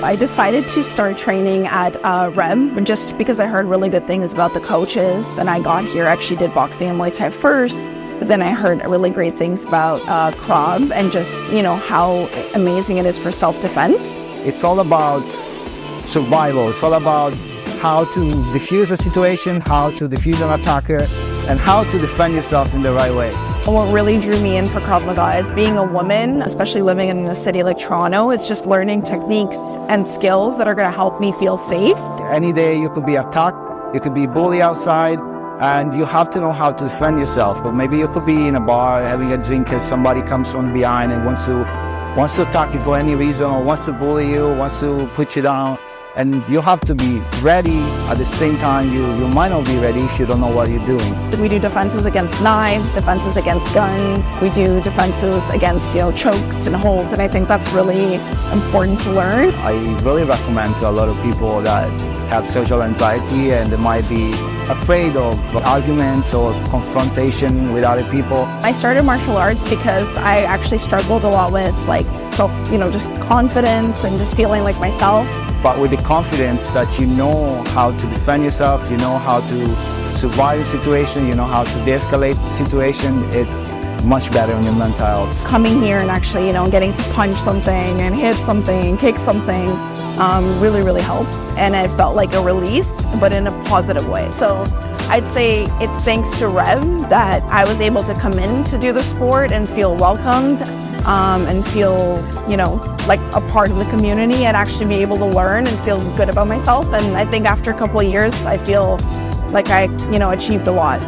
I decided to start training at Rev just because I heard really good things about the coaches, and I got here, actually did boxing and Muay Thai first, but then I heard really great things about Krav and just, how amazing it is for self-defense. It's all about survival. It's all about how to defuse a situation, how to defuse an attacker, and how to defend yourself in the right way. What really drew me in for Krav Maga is being a woman, especially living in a city like Toronto. It's just learning techniques and skills that are going to help me feel safe. Any day you could be attacked, you could be bullied outside, and you have to know how to defend yourself. But maybe you could be in a bar having a drink and somebody comes from behind and wants to attack you for any reason, or wants to bully you, wants to put you down. And you have to be ready. At the same time, you might not be ready if you don't know what you're doing. We do defenses against knives, defenses against guns. We do defenses against, chokes and holds. And I think that's really important to learn. I really recommend to a lot of people that have social anxiety and they might be afraid of arguments or confrontation with other people. I started martial arts because I actually struggled a lot with just confidence and just feeling like myself. But with the confidence that you know how to defend yourself, you know how to survive a situation, you know how to de-escalate the situation, it's much better on your mental health. Coming here and actually, getting to punch something and hit something, kick something, really, really helped. And it felt like a release, but in a positive way. So I'd say it's thanks to Rev that I was able to come in to do the sport and feel welcomed. And feel, like a part of the community, and actually be able to learn and feel good about myself. And I think after a couple of years, I feel like I, achieved a lot.